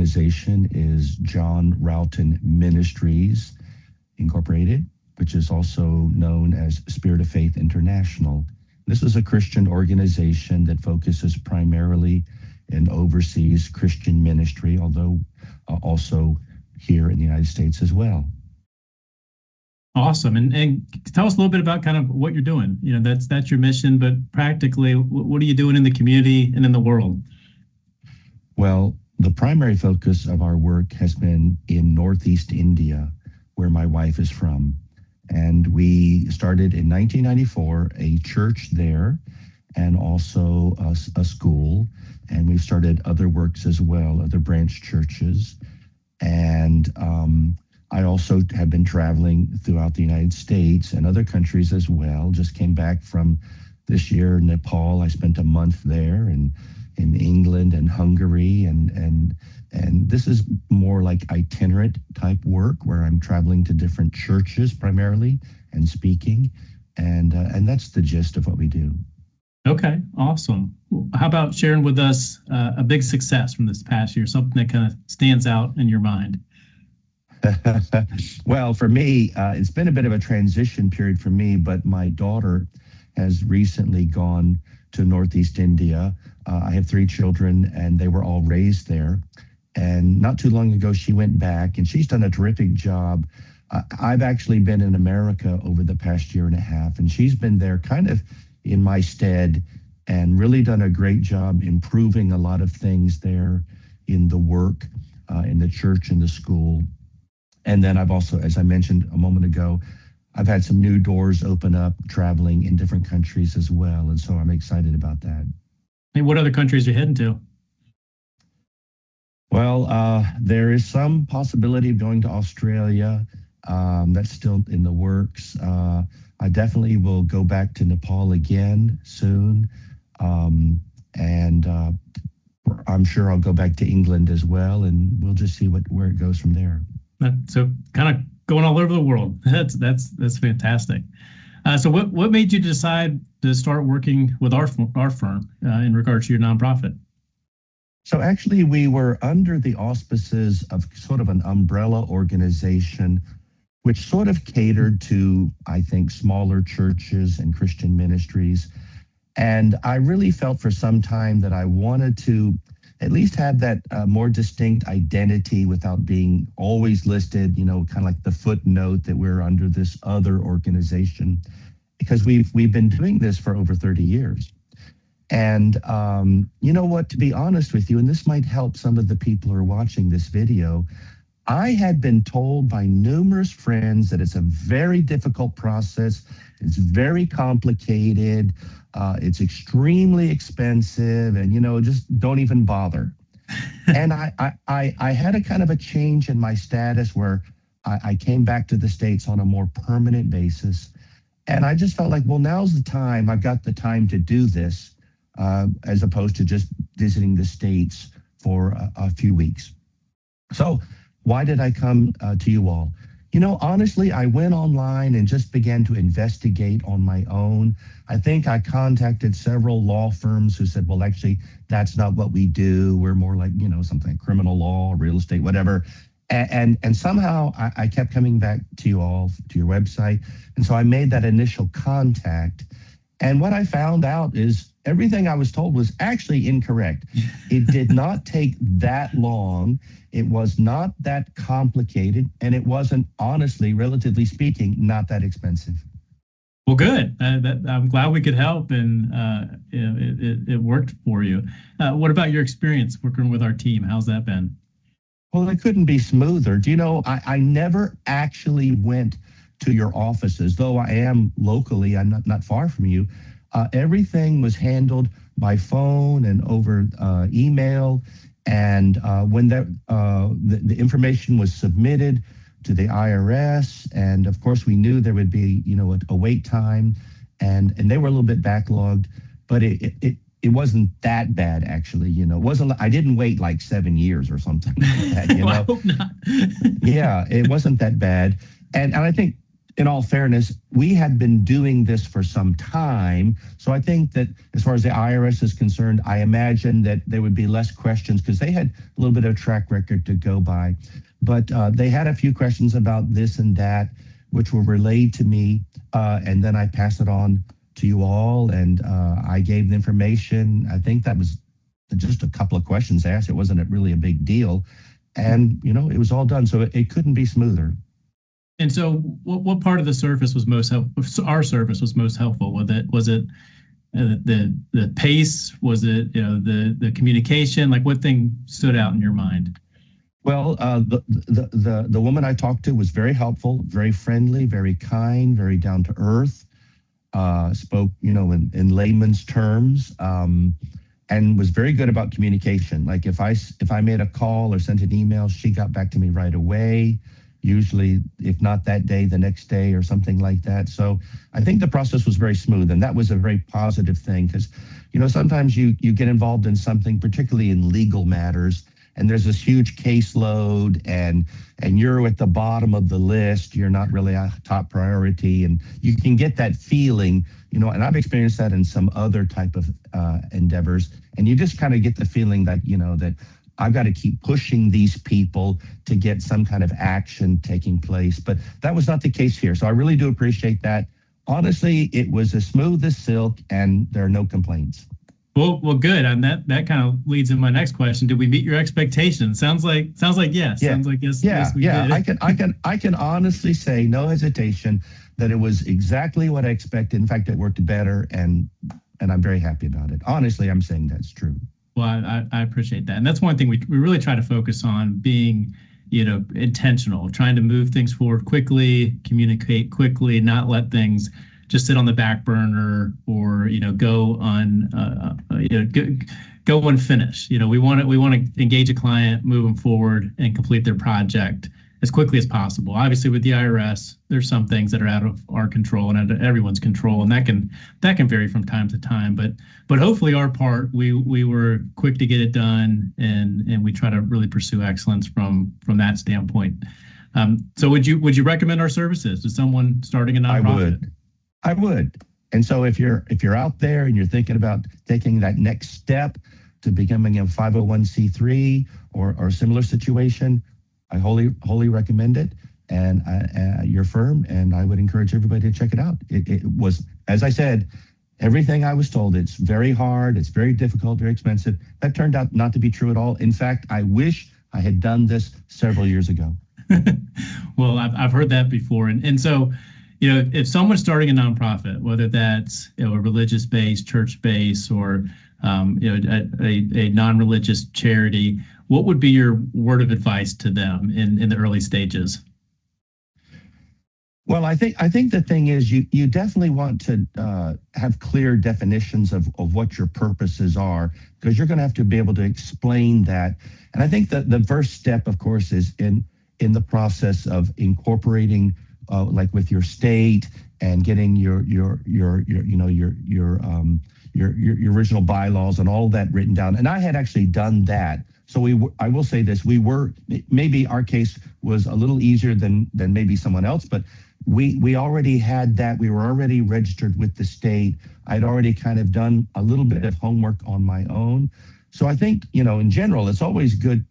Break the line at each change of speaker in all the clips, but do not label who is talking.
organization is John Rougthon Ministries Incorporated, which is also known as Spirit of Faith International. This is a Christian organization that focuses primarily and oversees Christian ministry, although also here in the United States as well.
Awesome. And tell us a little bit about kind of what you're doing. You know, that's your mission, but practically, what are you doing in the community and in the world?
Well, the primary focus of our work has been in Northeast India, where my wife is from. And we started in 1994 a church there and also a school. And we've started other works as well, other branch churches. And I also have been traveling throughout the United States and other countries as well. Just came back from this year, Nepal. I spent a month there, and in England and Hungary. And this is more like itinerant type work where I'm traveling to different churches primarily and speaking. And that's the gist of what we do.
Okay, awesome. How about sharing with us a big success from this past year, something that kind of stands out in your mind?
Well, for me, it's been a bit of a transition period for me, but my daughter has recently gone to Northeast India. I have 3 children, and they were all raised there. And not too long ago, she went back, and she's done a terrific job. I've actually been in America over the past year and a half, and she's been there kind of in my stead and really done a great job improving a lot of things there in the work, in the church and the school. And then I've also, as I mentioned a moment ago, I've had some new doors open up traveling in different countries as well. And so I'm excited about that.
Hey, what other countries are you heading to?
Well, there is some possibility of going to Australia. That's still in the works. I definitely will go back to Nepal again soon. And I'm sure I'll go back to England as well, and we'll just see where it goes from there.
So kind of going all over the world. That's fantastic. So what made you decide to start working with our firm in regards to your nonprofit?
So actually, we were under the auspices of sort of an umbrella organization, which sort of catered to, I think, smaller churches and Christian ministries. And I really felt for some time that I wanted to at least have that more distinct identity without being always listed, you know, kind of like the footnote that we're under this other organization, because we've been doing this for over 30 years. And you know what, to be honest with you, and this might help some of the people who are watching this video, I had been told by numerous friends that it's a very difficult process. It's very complicated. It's extremely expensive, and, you know, just don't even bother. And I had a kind of a change in my status where I came back to the States on a more permanent basis. And I just felt like, well, now's the time. I've got the time to do this, as opposed to just visiting the States for a few weeks. So why did I come to you all? You know, honestly, I went online and just began to investigate on my own. I think I contacted several law firms who said, well, actually, that's not what we do. We're more like, you know, something like criminal law, real estate, whatever. And somehow I kept coming back to you all, to your website. And so I made that initial contact. And what I found out is everything I was told was actually incorrect. It did not take that long. It was not that complicated. And it wasn't, honestly, relatively speaking, not that expensive.
Well, good. I'm glad we could help, and it worked for you. What about your experience working with our team? How's that been?
Well, it couldn't be smoother. Do you know, I never actually went to your offices, though I am locally. I'm not far from you. Everything was handled by phone and over email. And when the information was submitted to the IRS, and of course we knew there would be, you know, a wait time, and they were a little bit backlogged, but it wasn't that bad, actually. You know, it wasn't. I didn't wait like 7 years or something like that. You know,
I hope not.
Yeah, it wasn't that bad, and I think in all fairness, we had been doing this for some time. So I think that as far as the IRS is concerned, I imagine that there would be less questions because they had a little bit of track record to go by. But they had a few questions about this and that, which were relayed to me. And then I passed it on to you all, and I gave the information. I think that was just a couple of questions asked. It wasn't really a big deal. And, it was all done. So it couldn't be smoother.
And so, what part of the service was most helpful? Our service was most helpful. Was it the pace? Was it the communication? Like, what thing stood out in your mind?
Well, the woman I talked to was very helpful, very friendly, very kind, very down to earth. Spoke in layman's terms, and was very good about communication. Like if I made a call or sent an email, she got back to me right away. Usually, if not that day, the next day or something like that. So I think the process was very smooth, and that was a very positive thing because, sometimes you get involved in something, particularly in legal matters, and there's this huge caseload, and you're at the bottom of the list. You're not really a top priority, and you can get that feeling, and I've experienced that in some other type of endeavors, and you just kind of get the feeling that, that I've got to keep pushing these people to get some kind of action taking place. But that was not the case here. So I really do appreciate that. Honestly, it was as smooth as silk, and there are no complaints.
Well, good. And that kind of leads in my next question. Did we meet your expectations? Sounds like yes.
Yeah.
Sounds like yes.
Yeah,
yes, we
yeah.
did.
I can honestly say, no hesitation, that it was exactly what I expected. In fact, it worked better, and I'm very happy about it. Honestly, I'm saying that's true.
Well, I appreciate that. And that's one thing we really try to focus on, being, intentional, trying to move things forward quickly, communicate quickly, not let things just sit on the back burner or, go unfinished. We want to engage a client, move them forward, and complete their project as quickly as possible. Obviously, with the IRS, there's some things that are out of our control and out of everyone's control, and that can vary from time to time. But hopefully, our part, we were quick to get it done, and we try to really pursue excellence from that standpoint. So, would you recommend our services to someone starting a nonprofit?
I would. And so, if you're out there and you're thinking about taking that next step to becoming a 501c3 or a similar situation, I wholly recommend it, and your firm, and I would encourage everybody to check it out. It was, as I said, everything I was told. It's very hard, it's very difficult, very expensive. That turned out not to be true at all. In fact, I wish I had done this several years ago.
Well, I've heard that before, and so, if someone's starting a nonprofit, whether that's a religious base, church base, or a non-religious charity, what would be your word of advice to them in the early stages?
Well, I think the thing is you definitely want to have clear definitions of what your purposes are, because you're going to have to be able to explain that. And I think that the first step, of course, is in the process of incorporating, like with your state, and getting your original bylaws and all that written down. And I had actually done that. So I will say this, maybe our case was a little easier than maybe someone else, but we already had that. We were already registered with the state. I'd already kind of done a little bit of homework on my own. So I think, in general, it's always good,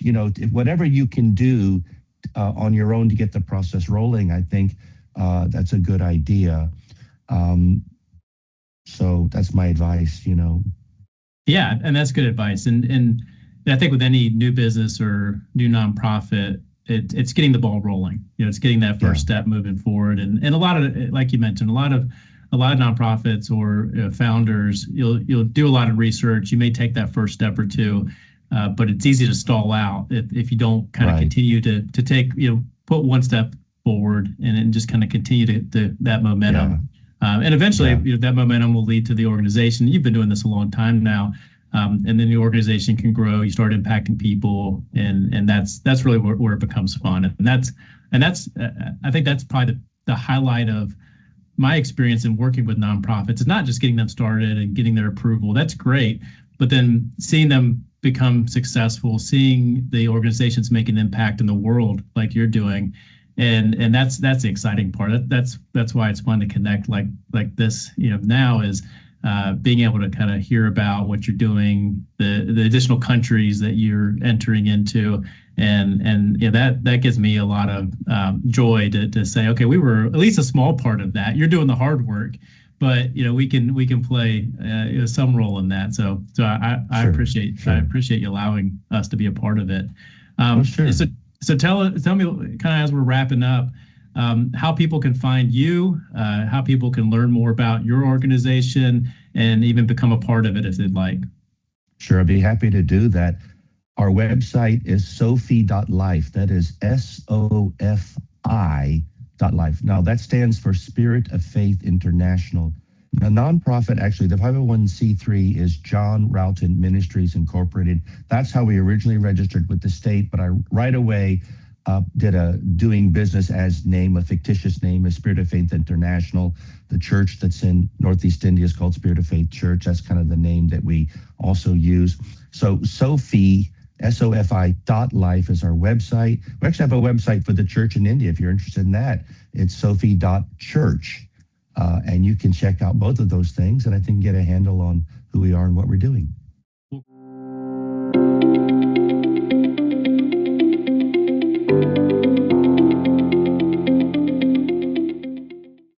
whatever you can do on your own to get the process rolling, I think that's a good idea. So that's my advice,
Yeah, and that's good advice. And I think with any new business or new nonprofit, it's getting the ball rolling. It's getting that first step moving forward. And a lot of, like you mentioned, a lot of nonprofits or founders, you'll do a lot of research. You may take that first step or two, but it's easy to stall out if you don't kind of continue to take, put one step forward and then just kind of continue to that momentum. And eventually that momentum will lead to the organization. You've been doing this a long time now. And then the organization can grow. You start impacting people, and that's really where it becomes fun. And that's I think that's probably the highlight of my experience in working with nonprofits. It's not just getting them started and getting their approval. That's great, but then seeing them become successful, seeing the organizations make an impact in the world like you're doing, and that's the exciting part. That's why it's fun to connect like this. Now is being able to kind of hear about what you're doing, the additional countries that you're entering into, and that gives me a lot of joy to say, okay, we were at least a small part of that. You're doing the hard work, but we can play some role in that. So I appreciate you allowing us to be a part of it.
Sure.
So tell me, kind of as we're wrapping up, how people can find you, how people can learn more about your organization, and even become a part of it if they'd like.
Sure, I'd be happy to do that. Our website is sofi.life. That is SOFI.life. Now, that stands for Spirit of Faith International. The nonprofit, actually, the 501c3 is John Rougthon Ministries Incorporated. That's how we originally registered with the state, but I right away did a doing business as name, a fictitious name, is Spirit of Faith International. The church that's in Northeast India is called Spirit of Faith Church. That's kind of the name that we also use. So Sofi, SOFI.life is our website. We actually have a website for the church in India. If you're interested in that, it's sofi.church. And you can check out both of those things, and I think get a handle on who we are and what we're doing.